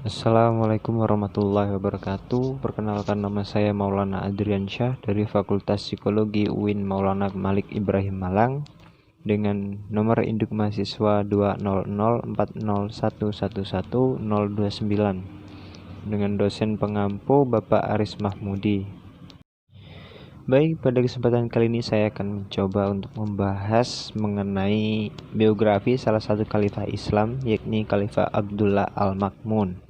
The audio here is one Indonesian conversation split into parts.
Assalamualaikum warahmatullahi wabarakatuh. Perkenalkan, nama saya Maulana Adriansyah dari Fakultas Psikologi UIN Maulana Malik Ibrahim Malang dengan nomor induk mahasiswa 20040111029 dengan dosen pengampu Bapak Aris Mahmudi. Baik, pada kesempatan kali ini saya akan mencoba untuk membahas mengenai biografi salah satu khalifah Islam, yakni Khalifah Abdullah Al-Ma'mun.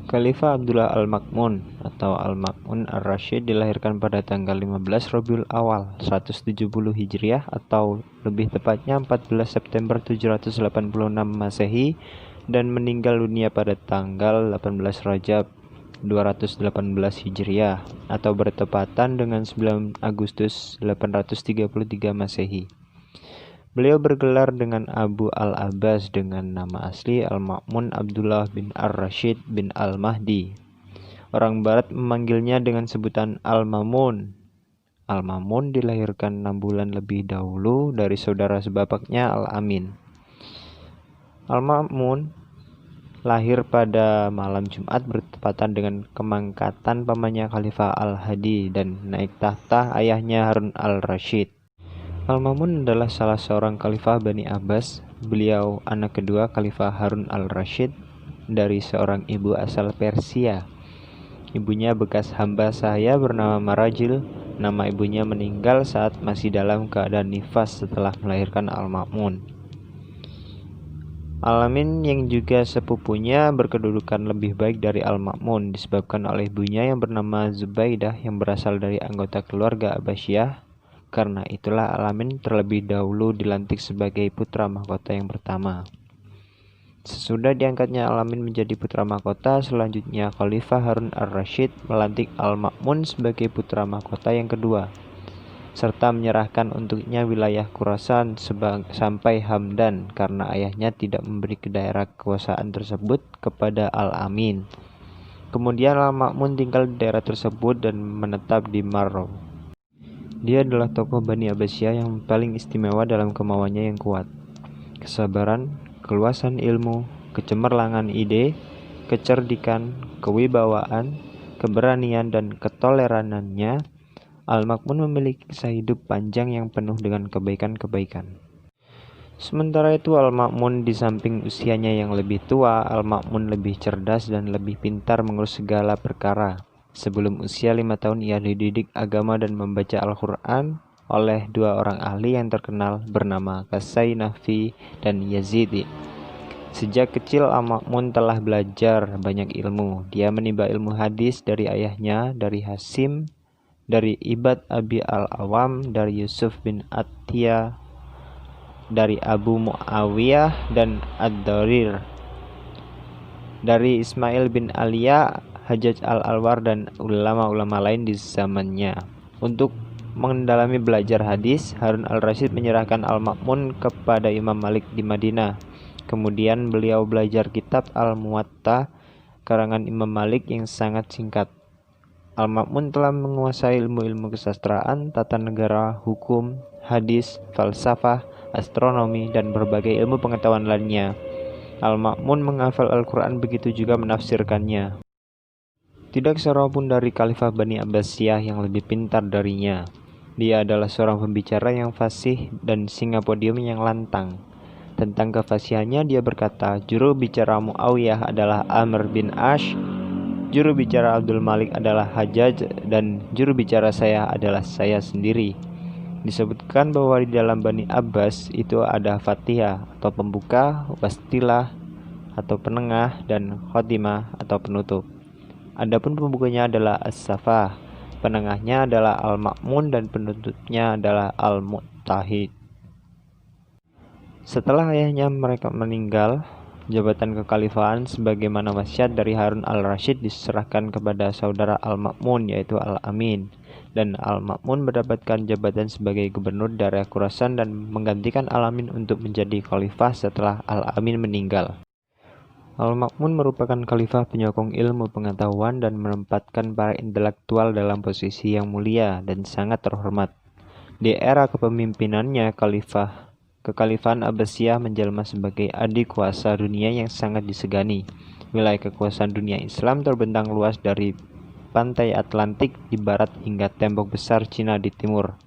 Khalifah Abdullah Al-Ma'mun atau Al-Ma'mun Ar-Rasyid dilahirkan pada tanggal 15 Rabiul Awal 170 Hijriah atau lebih tepatnya 14 September 786 Masehi dan meninggal dunia pada tanggal 18 Rajab 218 Hijriah atau bertepatan dengan 9 Agustus 833 Masehi. Beliau bergelar dengan Abu Al-Abbas dengan nama asli Al-Ma'mun Abdullah bin Ar-Rasyid bin Al-Mahdi. Orang Barat memanggilnya dengan sebutan Al-Mamun. Al-Mamun dilahirkan 6 bulan lebih dahulu dari saudara sebapaknya Al-Amin. Al-Ma'mun lahir pada malam Jumat bertepatan dengan kemangkatan pamannya Khalifah Al-Hadi dan naik tahta ayahnya Harun Al-Rasyid. Al-Ma'mun adalah salah seorang khalifah Bani Abbas. Beliau anak kedua Khalifah Harun Al-Rasyid dari seorang ibu asal Persia. Ibunya bekas hamba sahaya bernama Marajil. Nama ibunya meninggal saat masih dalam keadaan nifas setelah melahirkan Al-Ma'mun. Al-Amin yang juga sepupunya berkedudukan lebih baik dari Al-Ma'mun disebabkan oleh ibunya yang bernama Zubaidah yang berasal dari anggota keluarga Abbasiyah. Karena itulah Al-Amin terlebih dahulu dilantik sebagai putra mahkota yang pertama. Sesudah diangkatnya Al-Amin menjadi putra mahkota, selanjutnya Khalifah Harun Ar-Rasyid melantik Al-Ma'mun sebagai putra mahkota yang kedua, serta menyerahkan untuknya wilayah Khurasan sampai Hamdan karena ayahnya tidak memberi daerah kekuasaan tersebut kepada Al-Amin. Kemudian Al-Ma'mun tinggal di daerah tersebut dan menetap di Marw. Dia adalah tokoh Bani Abbasiyah yang paling istimewa dalam kemauannya yang kuat, kesabaran, keluasan ilmu, kecemerlangan ide, kecerdikan, kewibawaan, keberanian, dan ketoleranannya. Al-Ma'mun memiliki kisah hidup panjang yang penuh dengan kebaikan-kebaikan. Sementara itu Al-Ma'mun di samping usianya yang lebih tua, Al-Ma'mun lebih cerdas dan lebih pintar mengurus segala perkara. Sebelum usia 5 tahun ia dididik agama dan membaca Al-Quran oleh 2 orang ahli yang terkenal bernama Qasai Nahfi dan Yazidi. Sejak kecil Al-Ma'mun telah belajar banyak ilmu. Dia menimba ilmu hadis dari ayahnya, dari Hasim, dari Ibad Abi Al-Awam, dari Yusuf bin Atiyah, dari Abu Muawiyah dan Ad-Darir, dari Ismail bin Aliyah, Hajjaj Al-Alwar, dan ulama-ulama lain di zamannya. Untuk mendalami belajar hadis, Harun Al-Rasyid menyerahkan Al-Ma'mun kepada Imam Malik di Madinah. Kemudian beliau belajar kitab Al-Muwatta karangan Imam Malik yang sangat singkat. Al-Ma'mun telah menguasai ilmu-ilmu kesastraan, tata negara, hukum, hadis, falsafah, astronomi, dan berbagai ilmu pengetahuan lainnya. Al-Ma'mun menghafal Al-Quran, begitu juga menafsirkannya. Tidak seorang pun dari Khalifah Bani Abbasiyah yang lebih pintar darinya. Dia adalah seorang pembicara yang fasih dan singa podium yang lantang. Tentang kefasihannya dia berkata, juru bicara Muawiyah adalah Amr bin Ash, juru bicara Abdul Malik adalah Hajjaj, dan juru bicara saya adalah saya sendiri. Disebutkan bahwa di dalam Bani Abbas itu ada Fatihah atau pembuka, Wastilah atau penengah, dan Khotimah atau penutup. Adapun pembukanya adalah As-Safah, penengahnya adalah Al-Ma'mun, dan penutupnya adalah Al-Mu'tahid. Setelah ayahnya mereka meninggal, jabatan kekhalifahan sebagaimana wasiat dari Harun Al-Rasyid diserahkan kepada saudara Al-Ma'mun yaitu Al-Amin, dan Al-Ma'mun mendapatkan jabatan sebagai gubernur daerah Khurasan dan menggantikan Al-Amin untuk menjadi khalifah setelah Al-Amin meninggal. Al-Ma'mun merupakan khalifah penyokong ilmu pengetahuan dan menempatkan para intelektual dalam posisi yang mulia dan sangat terhormat. Di era kepemimpinannya, Khalifah Kekhalifahan Abbasiyah menjelma sebagai adik kuasa dunia yang sangat disegani. Wilayah kekuasaan dunia Islam terbentang luas dari pantai Atlantik di barat hingga tembok besar Cina di timur.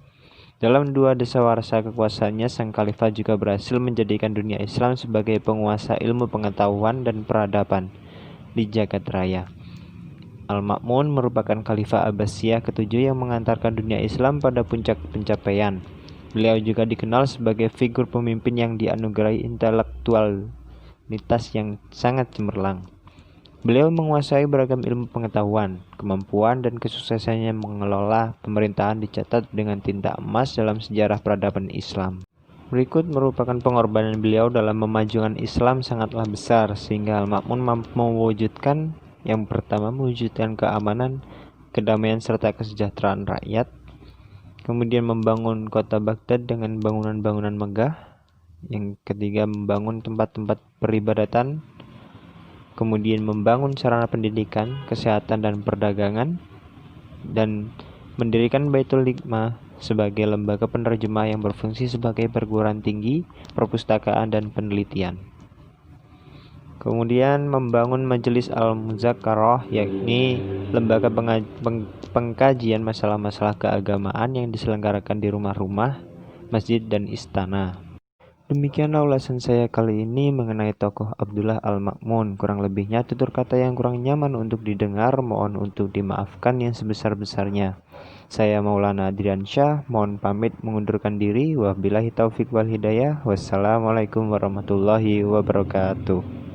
Dalam dua dasawarsa kekuasaannya, sang khalifah juga berhasil menjadikan dunia Islam sebagai penguasa ilmu pengetahuan dan peradaban di jagat raya. Al-Ma'mun merupakan khalifah Abbasiyah ketujuh yang mengantarkan dunia Islam pada puncak pencapaian. Beliau juga dikenal sebagai figur pemimpin yang dianugerahi intelektualitas yang sangat cemerlang. Beliau menguasai beragam ilmu pengetahuan, kemampuan dan kesuksesannya mengelola pemerintahan dicatat dengan tinta emas dalam sejarah peradaban Islam. Berikut merupakan pengorbanan beliau dalam memajukan Islam sangatlah besar, sehingga Al-Ma'mun mampu yang pertama mewujudkan keamanan, kedamaian serta kesejahteraan rakyat. Kemudian membangun kota Baghdad dengan bangunan-bangunan megah. Yang ketiga membangun tempat-tempat peribadatan. Kemudian membangun sarana pendidikan, kesehatan dan perdagangan. Dan mendirikan Baitul Hikmah sebagai lembaga penerjemah yang berfungsi sebagai perguruan tinggi, perpustakaan dan penelitian. Kemudian membangun Majelis Al-Muzakarah, yakni lembaga pengkajian masalah-masalah keagamaan yang diselenggarakan di rumah-rumah, masjid, dan istana. Demikianlah ulasan saya kali ini mengenai tokoh Abdullah Al-Ma'mun. Kurang lebihnya tutur kata yang kurang nyaman untuk didengar, mohon untuk dimaafkan yang sebesar-besarnya. Saya Maulana Adriansyah, mohon pamit mengundurkan diri. Wabillahi taufik wal hidayah. Wassalamualaikum warahmatullahi wabarakatuh.